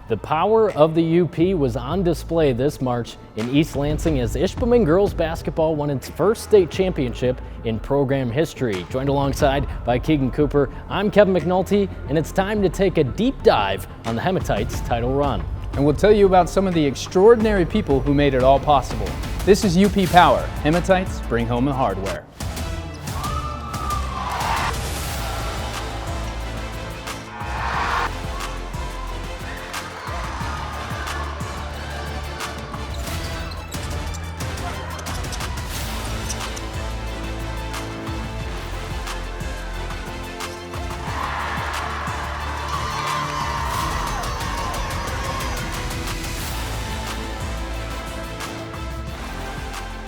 The power of the UP was on display this March in East Lansing as Ishpeming girls basketball won its first state championship in program history. Joined alongside by Keegan Cooper, I'm Kevin McNulty, and it's time to take a deep dive on the Hematites' title run. And we'll tell you about some of the extraordinary people who made it all possible. This is UP Power. Hematites bring home the hardware.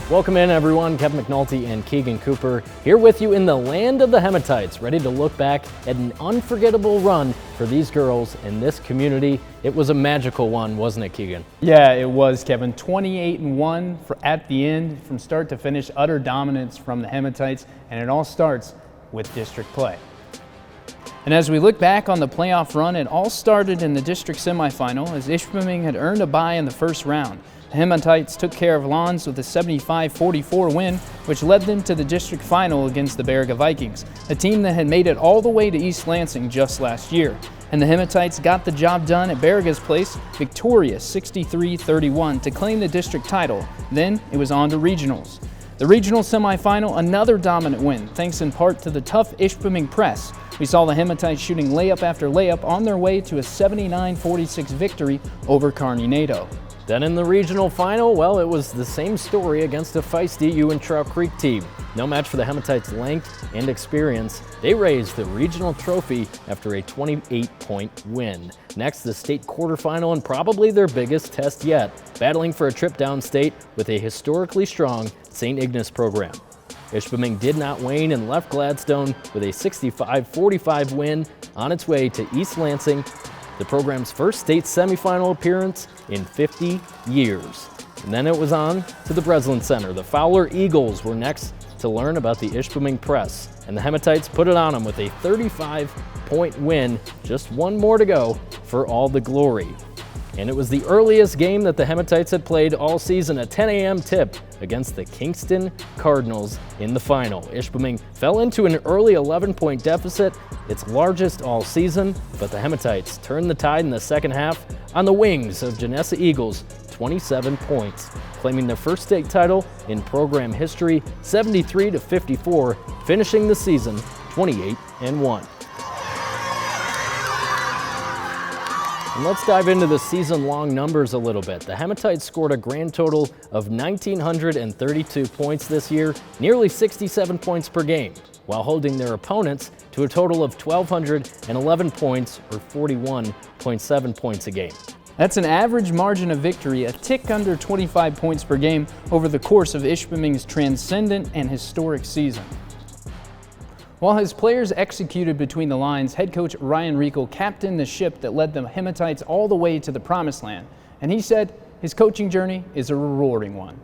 Welcome in, everyone. Kevin McNulty and Keegan Cooper here with you in the land of the Hematites, ready to look back at an unforgettable run for these girls in this community. It was a magical one, wasn't it, Keegan? Yeah, it was, Kevin. 28-1 at the end, from start to finish, utter dominance from the Hematites, and it all starts with district play. And as we look back on the playoff run, it all started in the district semifinal as Ishpeming had earned a bye in the first round. The Hematites took care of Lawns with a 75-44 win, which led them to the district final against the Baraga Vikings, a team that had made it all the way to East Lansing just last year. And the Hematites got the job done at Baraga's place, victorious 63-31 to claim the district title. Then it was on to regionals. The regional semifinal, another dominant win, thanks in part to the tough Ishpeming press. We saw the Hematites shooting layup after layup on their way to a 79-46 victory over Kearney-Nadeau. Then in the regional final, well, it was the same story against a feisty Ewan Trout Creek team. No match for the Hematites' length and experience. They raised the regional trophy after a 28-point win. Next, the state quarterfinal and probably their biggest test yet, battling for a trip downstate with a historically strong St. Ignace program. Ishpeming did not wane and left Gladstone with a 65-45 win on its way to East Lansing, the program's first state semifinal appearance in 50 years. And then it was on to the Breslin Center. The Fowler Eagles were next to learn about the Ishpeming press, and the Hematites put it on them with a 35-point win. Just one more to go for all the glory. And it was the earliest game that the Hematites had played all season, a 10 a.m. tip against the Kingston Cardinals in the final. Ishpeming fell into an early 11-point deficit, its largest all season, but the Hematites turned the tide in the second half on the wings of Janessa Eagles, 27 points, claiming their first state title in program history, 73-54, finishing the season 28-1. And let's dive into the season-long numbers a little bit. The Hematites scored a grand total of 1,932 points this year, nearly 67 points per game, while holding their opponents to a total of 1,211 points, or 41.7 points a game. That's an average margin of victory, a tick under 25 points per game over the course of Ishpeming's transcendent and historic season. While his players executed between the lines, head coach Ryan Riegel captained the ship that led the Hematites all the way to the promised land. And he said his coaching journey is a rewarding one.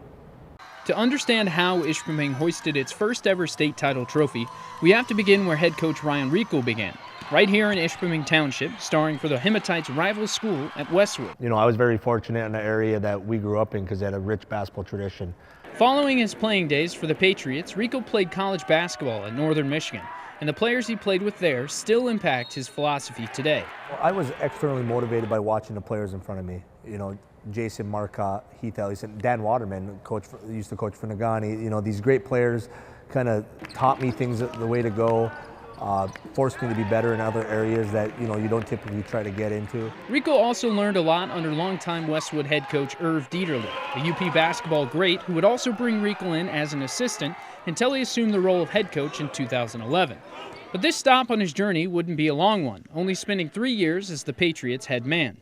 To understand how Ishpeming hoisted its first ever state title trophy, we have to begin where head coach Ryan Riegel began, right here in Ishpeming Township, starring for the Hematites' rival school at Westwood. You know, I was very fortunate in the area that we grew up in because it had a rich basketball tradition. Following his playing days for the Patriots, Rico played college basketball at Northern Michigan, and the players he played with there still impact his philosophy today. Well, I was externally motivated by watching the players in front of me. You know, Jason Marcotte, Heath Ellison, Dan Waterman, used to coach for Nagani. You know, these great players kind of taught me things the way to go. Forced me to be better in other areas that, you know, you don't typically try to get into. Rico also learned a lot under longtime Westwood head coach Irv Dieterle, a UP basketball great who would also bring Rico in as an assistant until he assumed the role of head coach in 2011. But this stop on his journey wouldn't be a long one, only spending 3 years as the Patriots' head man.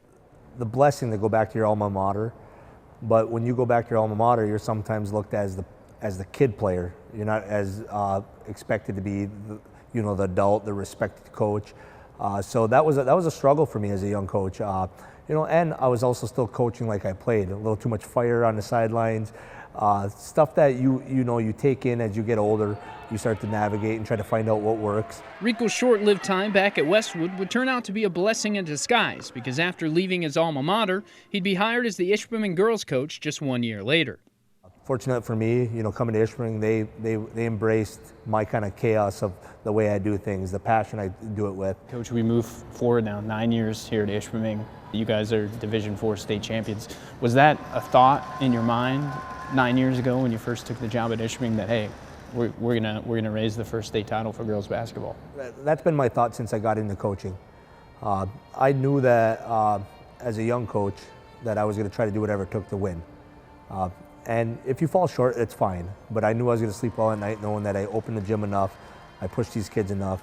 The blessing to go back to your alma mater, but when you go back to your alma mater, you're sometimes looked at as the kid player. You're not as expected to be the adult, the respected coach. So that was a struggle for me as a young coach. And I was also still coaching like I played. A little too much fire on the sidelines, stuff that you take in as you get older. You start to navigate and try to find out what works. Rico's short-lived time back at Westwood would turn out to be a blessing in disguise, because after leaving his alma mater, he'd be hired as the Ishpeming girls coach just 1 year later. Fortunate for me, coming to Ishpeming, they embraced my kind of chaos of the way I do things, the passion I do it with. Coach, we move forward now, 9 years here at Ishpeming. You guys are Division IV state champions. Was that a thought in your mind 9 years ago when you first took the job at Ishpeming that, hey, we're gonna raise the first state title for girls basketball? That's been my thought since I got into coaching. I knew that as a young coach that I was going to try to do whatever it took to win. And if you fall short, it's fine. But I knew I was going to sleep well at night knowing that I opened the gym enough, I pushed these kids enough.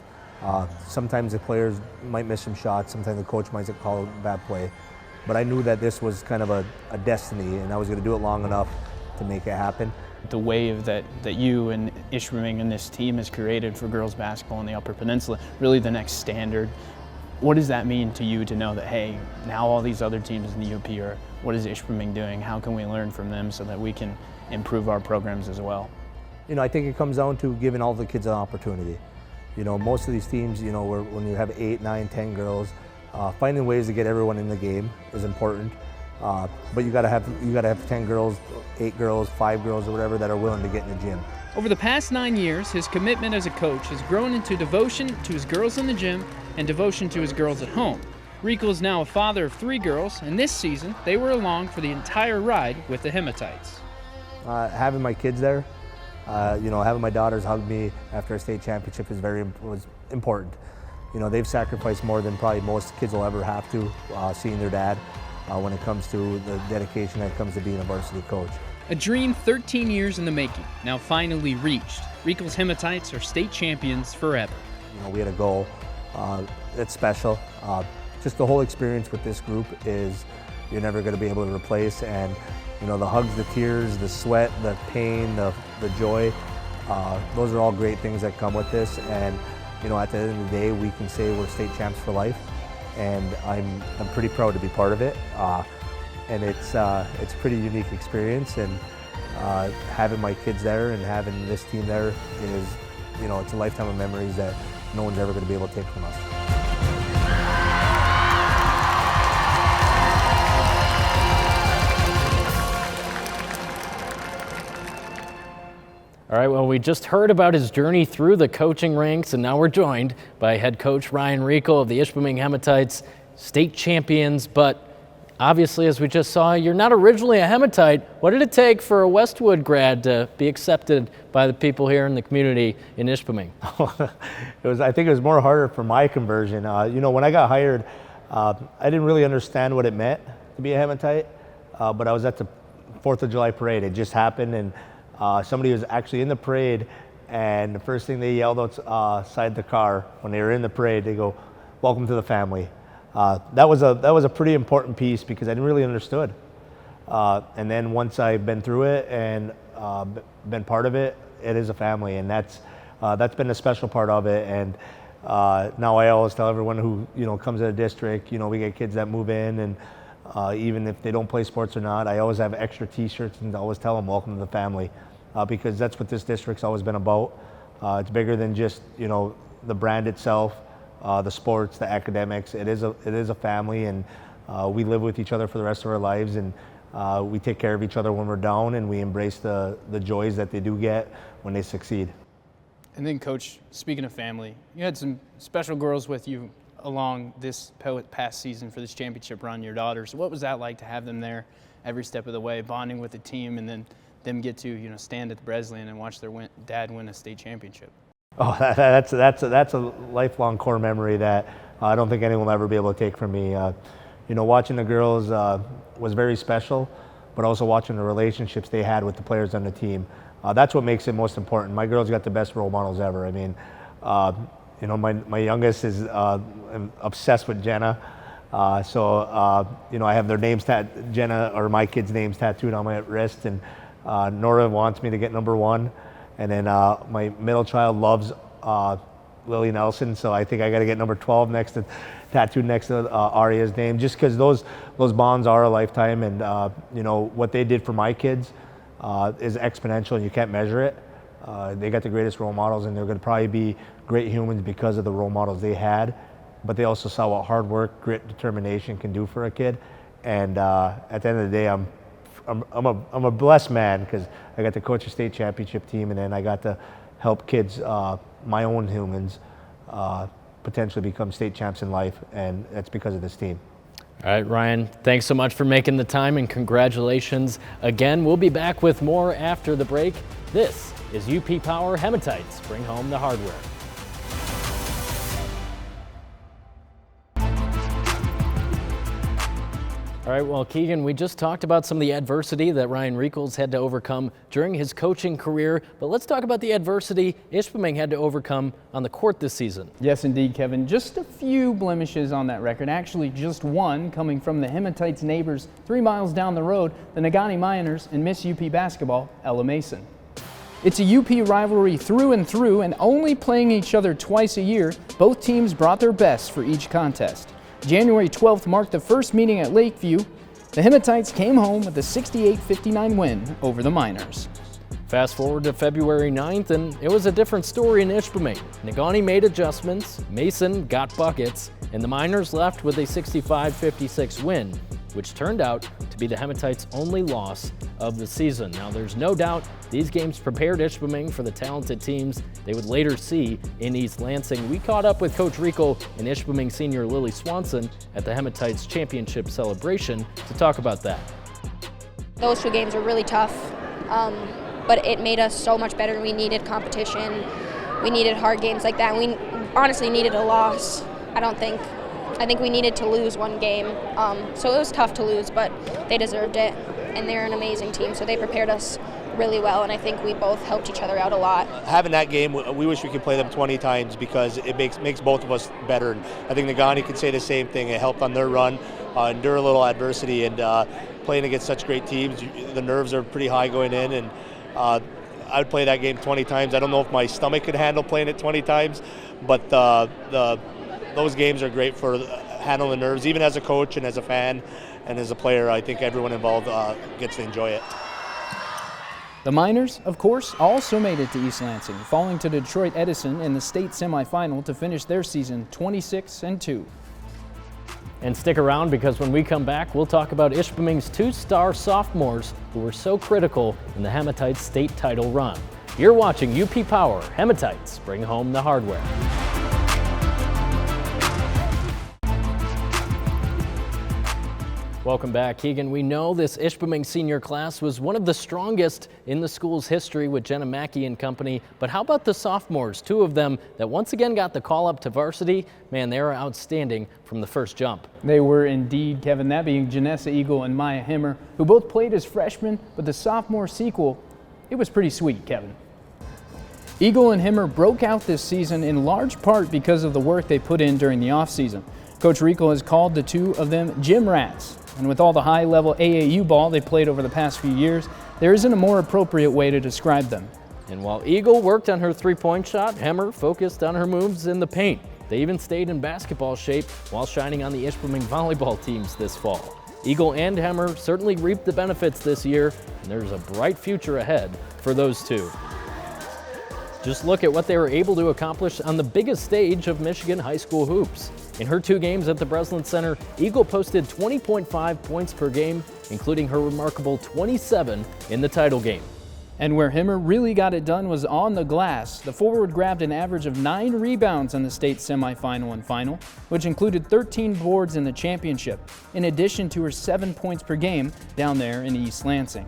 Sometimes the players might miss some shots, sometimes the coach might call a bad play. But I knew that this was kind of a destiny, and I was going to do it long enough to make it happen. The wave that you and Ishpeming and this team has created for girls basketball in the Upper Peninsula, really the next standard. What does that mean to you to know that, hey, now all these other teams in the UP are, what is Ishpeming doing? How can we learn from them so that we can improve our programs as well? I think it comes down to giving all the kids an opportunity. Most of these teams, when you have 8, 9, 10 girls, finding ways to get everyone in the game is important. But you gotta have 10 girls, 8 girls, 5 girls, or whatever that are willing to get in the gym. Over the past 9 years, his commitment as a coach has grown into devotion to his girls in the gym and devotion to his girls at home. Rico is now a father of 3 girls, and this season they were along for the entire ride with the Hematites. Having my kids there, having my daughters hug me after a state championship was important. They've sacrificed more than probably most kids will ever have to, seeing their dad. When it comes to the dedication that comes to being a varsity coach. A dream 13 years in the making, now finally reached. Rico's Hematites are state champions forever. We had a goal. It's special. Just the whole experience with this group is you're never going to be able to replace. And the hugs, the tears, the sweat, the pain, the joy, those are all great things that come with this. And at the end of the day, we can say we're state champs for life. And I'm pretty proud to be part of it, and it's a pretty unique experience. And having my kids there and having this team there is, it's a lifetime of memories that no one's ever going to be able to take from us. All right, well, we just heard about his journey through the coaching ranks, and now we're joined by head coach Ryan Rico of the Ishpeming Hematites, state champions. But obviously, as we just saw, you're not originally a Hematite. What did it take for a Westwood grad to be accepted by the people here in the community in Ishpeming? I think it was more harder for my conversion. When I got hired, I didn't really understand what it meant to be a Hematite, but I was at the 4th of July parade. It just happened, and somebody was actually in the parade, and the first thing they yelled outside the car when they were in the parade, they go, "Welcome to the family." That was a pretty important piece because I didn't really understood. And then once I've been through it and been part of it, it is a family, and that's been a special part of it. And now I always tell everyone who comes to the district, we get kids that move in, and even if they don't play sports or not, I always have extra T-shirts and I always tell them welcome to the family, because that's what this district's always been about. It's bigger than just the brand itself, the sports, the academics. It is a family, and we live with each other for the rest of our lives, and we take care of each other when we're down, and we embrace the joys that they do get when they succeed. And then, Coach, speaking of family, you had some special girls with you along this past season for this championship run, your daughters. What was that like to have them there every step of the way, bonding with the team, and then them get to stand at the Breslin and watch their dad win a state championship? Oh, that's a lifelong core memory that I don't think anyone will ever be able to take from me. Watching the girls was very special, but also watching the relationships they had with the players on the team. That's what makes it most important. My girls got the best role models ever. I mean, my youngest is obsessed with Jenna. I have their names Jenna or my kids' names tattooed on my wrist, and Nora wants me to get number 1. And then my middle child loves Lily Nelson, so I think I got to get number 12 tattooed next to Aria's name, just because those bonds are a lifetime, and you know what they did for my kids is exponential, and you can't measure it. They got the greatest role models, and they're going to probably be great humans because of the role models they had. But they also saw what hard work, grit, determination can do for a kid. And at the end of the day, I'm a blessed man because I got to coach a state championship team, and then I got to help kids, my own humans, potentially become state champs in life, and that's because of this team. All right, Ryan, thanks so much for making the time, and congratulations again. We'll be back with more after the break. This is UP Power Hematites. Bring home the hardware. All right, well, Keegan, we just talked about some of the adversity that Ryan Riekels had to overcome during his coaching career, but let's talk about the adversity Ishpeming had to overcome on the court this season. Yes, indeed, Kevin. Just a few blemishes on that record. Actually, just one coming from the Hematites' neighbors 3 miles down the road, the Negaunee Miners and Miss UP basketball, Ella Mason. It's a UP rivalry through and through, and only playing each other twice a year, both teams brought their best for each contest. January 12th marked the first meeting at Lakeview. The Hematites came home with a 68-59 win over the Miners. Fast forward to February 9th, and it was a different story in Ishpeming. Negaunee made adjustments, Mason got buckets, and the Miners left with a 65-56 win, which turned out to be the Hematites' only loss of the season. Now, there's no doubt these games prepared Ishpeming for the talented teams they would later see in East Lansing. We caught up with Coach Riekels and Ishpeming senior Lily Swanson at the Hematites championship celebration to talk about that. Those 2 games were really tough, but it made us so much better. We needed competition. We needed hard games like that. We honestly needed a loss. I think we needed to lose 1 game. So it was tough to lose, but they deserved it. And they're an amazing team, so they prepared us really well, and I think we both helped each other out a lot. Having that game, we wish we could play them 20 times because it makes both of us better. And I think Negaunee could say the same thing. It helped on their run, endure a little adversity, and playing against such great teams, the nerves are pretty high going in, and I would play that game 20 times. I don't know if my stomach could handle playing it 20 times, but those games are great for handling the nerves, even as a coach and as a fan and as a player. I think everyone involved gets to enjoy it. The Miners, of course, also made it to East Lansing, falling to Detroit Edison in the state semifinal to finish their season 26-2. And stick around, because when we come back, we'll talk about Ishpeming's 2-star sophomores who were so critical in the Hematites state title run. You're watching UP Power Hematites bring home the hardware. Welcome back, Keegan. We know this Ishpeming senior class was one of the strongest in the school's history with Jenna Mackey and company, but how about the sophomores? 2 of them that once again got the call up to varsity. Man, they are outstanding from the first jump. They were indeed, Kevin, that being Janessa Eagle and Maya Himmer, who both played as freshmen, but the sophomore sequel, it was pretty sweet, Kevin. Eagle and Himmer broke out this season in large part because of the work they put in during the offseason. Coach Riekels has called the 2 of them gym rats. And with all the high-level AAU ball they played over the past few years, there isn't a more appropriate way to describe them. And while Eagle worked on her 3-point shot, Hemmer focused on her moves in the paint. They even stayed in basketball shape while shining on the Ishpeming volleyball teams this fall. Eagle and Hemmer certainly reaped the benefits this year, and there's a bright future ahead for those 2. Just look at what they were able to accomplish on the biggest stage of Michigan high school hoops. In her 2 games at the Breslin Center, Eagle posted 20.5 points per game, including her remarkable 27 in the title game. And where Himmer really got it done was on the glass. The forward grabbed an average of 9 rebounds in the state semifinal and final, which included 13 boards in the championship, in addition to her 7 points per game down there in East Lansing.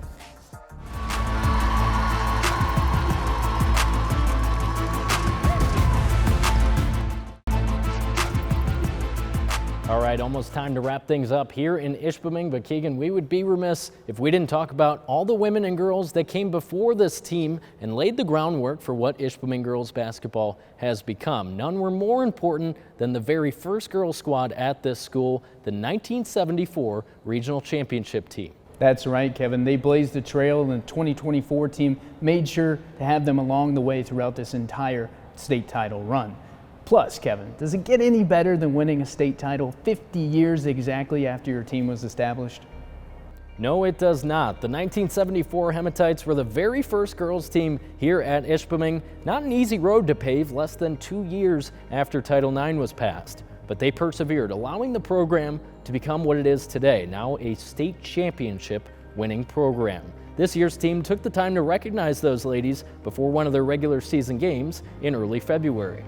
All right, almost time to wrap things up here in Ishpeming, but Keegan, we would be remiss if we didn't talk about all the women and girls that came before this team and laid the groundwork for what Ishpeming girls basketball has become. None were more important than the very first girls squad at this school, the 1974 regional championship team. That's right, Kevin. They blazed the trail, and the 2024 team made sure to have them along the way throughout this entire state title run. Plus, Kevin, does it get any better than winning a state title 50 years exactly after your team was established? No, it does not. The 1974 Hematites were the very first girls team here at Ishpeming. Not an easy road to pave less than 2 years after Title IX was passed. But they persevered, allowing the program to become what it is today, now a state championship winning program. This year's team took the time to recognize those ladies before one of their regular season games in early February.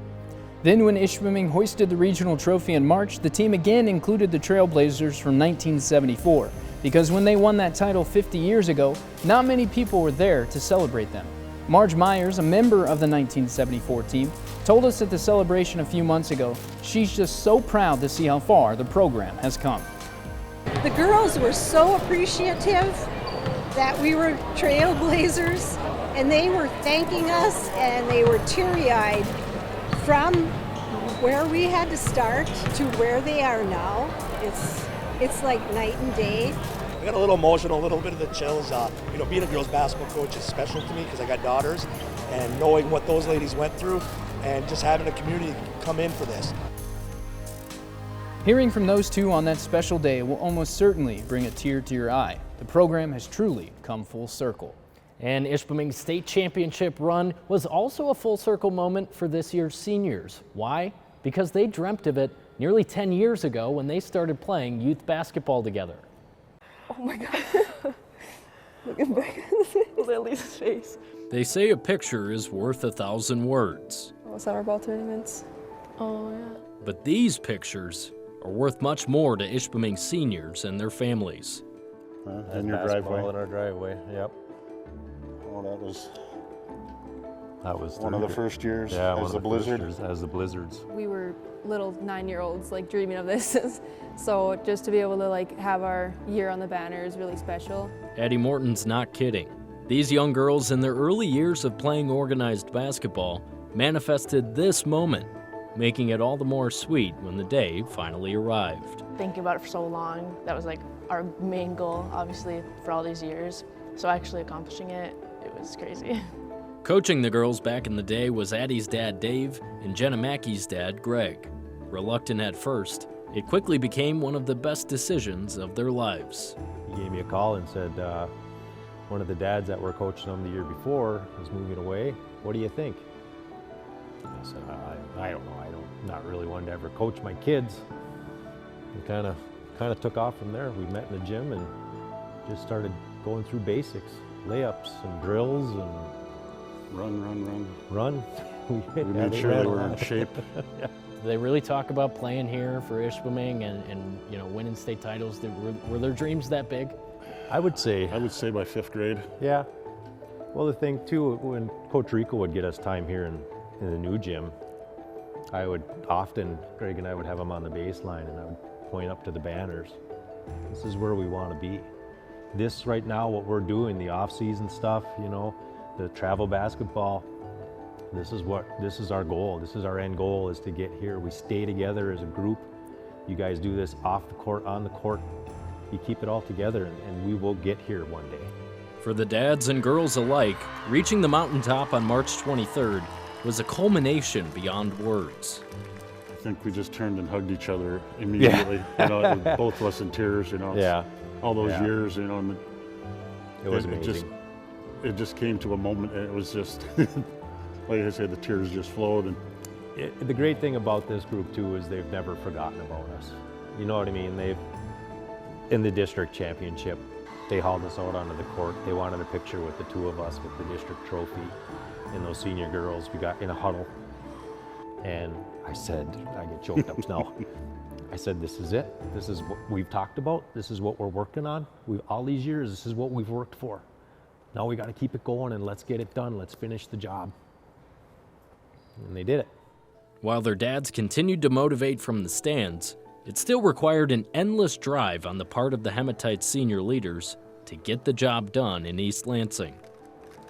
Then when Ishpeming hoisted the regional trophy in March, the team again included the Trailblazers from 1974. Because when they won that title 50 years ago, not many people were there to celebrate them. Marge Myers, a member of the 1974 team, told us at the celebration a few months ago she's just so proud to see how far the program has come. The girls were so appreciative that we were Trailblazers, and they were thanking us, and they were teary-eyed from where we had to start to where they are now. It's like night and day. I got a little emotional, a little bit of the chills. Being a girls basketball coach is special to me because I got daughters, and knowing what those ladies went through and just having a community come in for this. Hearing from those two on that special day will almost certainly bring a tear to your eye. The program has truly come full circle. And Ishpeming's state championship run was also a full circle moment for this year's seniors. Why? Because they dreamt of it nearly 10 years ago when they started playing youth basketball together. Oh my God. Looking back at Lily's face. They say a picture is worth 1,000 words. Summer ball tournaments. Oh yeah. But these pictures are worth much more to Ishpeming seniors and their families. In your driveway. In our driveway, yep. Oh, that was one of the first years as the blizzard. As the blizzards. We were little 9-year-olds like dreaming of this. So just to be able to like have our year on the banner is really special. Addie Morton's not kidding. These young girls in their early years of playing organized basketball manifested this moment, making it all the more sweet when the day finally arrived. Thinking about it for so long, that was like our main goal, obviously, for all these years. So actually accomplishing it, it was crazy. Coaching the girls back in the day was Addie's dad, Dave, and Jenna Mackey's dad, Greg. Reluctant at first, it quickly became one of the best decisions of their lives. He gave me a call and said, one of the dads that were coaching them the year before is moving away. What do you think? I said, I don't know. I'm not really one to ever coach my kids. And kind of took off from there. We met in the gym and just started going through basics, layups and drills and run. We made sure they were in shape. Yeah. They really talk about playing here for Ishpeming and winning state titles. Were their dreams that big? I would say by 5th grade. Yeah. Well, the thing too, when Coach Rico would get us time here in the new gym, I would often, Greg and I would have them on the baseline and I would point up to the banners. This is where we want to be. This right now, what we're doing, the off-season stuff, the travel basketball, this is our goal. This is our end goal, is to get here. We stay together as a group. You guys do this off the court, on the court. You keep it all together and we will get here one day. For the dads and girls alike, reaching the mountaintop on March 23rd was a culmination beyond words. I think we just turned and hugged each other immediately. Yeah. Both of us in tears, Yeah. All those years, and it was amazing. It just came to a moment, and it was just, like I said, the tears just flowed. And the great thing about this group too is they've never forgotten about us. You know what I mean? In the district championship, they hauled us out onto the court. They wanted a picture with the two of us with the district trophy and those senior girls. We got in a huddle, and I said, I get choked up now. I said, this is it. This is what we've talked about. This is what we're working on. All these years, this is what we've worked for. Now we got to keep it going and let's get it done. Let's finish the job. And they did it. While their dads continued to motivate from the stands, it still required an endless drive on the part of the Hematites senior leaders to get the job done in East Lansing.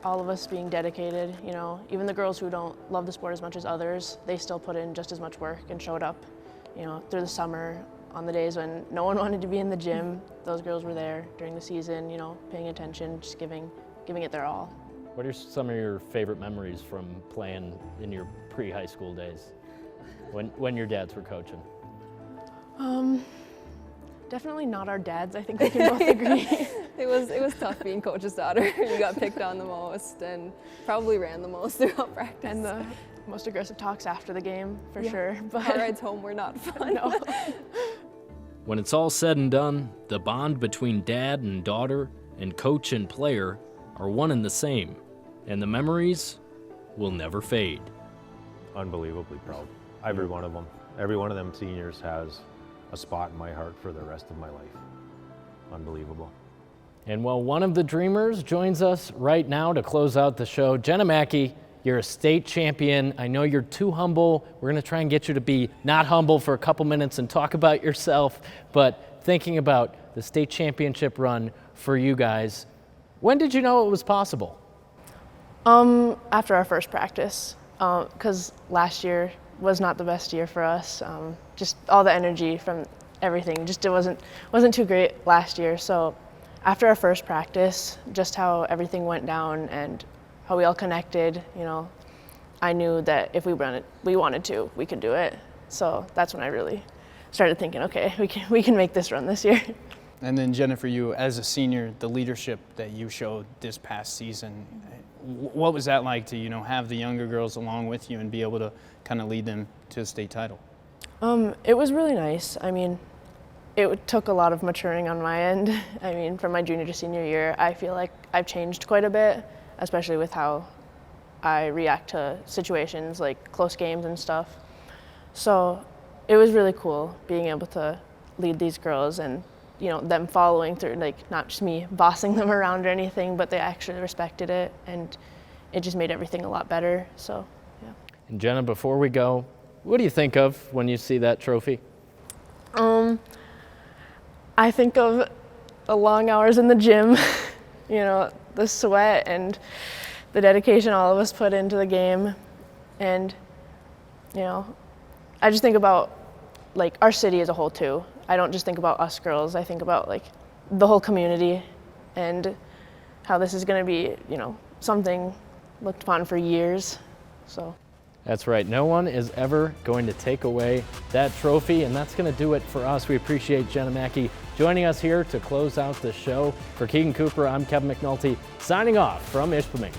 All of us being dedicated, even the girls who don't love the sport as much as others, they still put in just as much work and showed up, through the summer, on the days when no one wanted to be in the gym. Those girls were there during the season, paying attention, just giving it their all. What are some of your favorite memories from playing in your pre-high school days? when your dads were coaching? Definitely not our dads. I think we can both agree. It was tough being coach's daughter. You got picked on the most and probably ran the most throughout practice. And the most aggressive talks after the game, for Yeah. sure. But Car rides home were not fun. no. When it's all said and done, the bond between dad and daughter and coach and player are one and the same, and the memories will never fade. Unbelievably proud. Every one of them. Every one of them seniors has a spot in my heart for the rest of my life. Unbelievable. And while one of the Dreamers joins us right now to close out the show, Jenna Mackey, you're a state champion. I know you're too humble. We're going to try and get you to be not humble for a couple minutes and talk about yourself. But thinking about the state championship run for you guys, when did you know it was possible? After our first practice, because last year was not the best year for us. Just all the energy from everything, just it wasn't too great last year. So after our first practice, just how everything went down and how we all connected, you know, I knew that if we wanted to, we could do it. So that's when I really started thinking, okay, we can make this run this year. And then Jennifer, you as a senior, the leadership that you showed this past season, what was that like to, you know, have the younger girls along with you and be able to kind of lead them to a state title? It was really nice. I mean, it took a lot of maturing on my end. I mean, from my junior to senior year, I feel like I've changed quite a bit, especially with how I react to situations like close games and stuff. So it was really cool being able to lead these girls and, you know, them following through, like not just me bossing them around or anything, but they actually respected it, and it just made everything a lot better. So, yeah. And Jenna, before we go, what do you think of when you see that trophy? I think of the long hours in the gym, you know, the sweat and the dedication all of us put into the game. And, you know, I just think about like our city as a whole too. I don't just think about us girls, I think about like the whole community and how this is gonna be, you know, something looked upon for years, so. That's right, no one is ever going to take away that trophy, and that's gonna do it for us. We appreciate Jenna Mackey joining us here to close out the show. For Keegan Cooper, I'm Kevin McNulty, signing off from Ishpeming.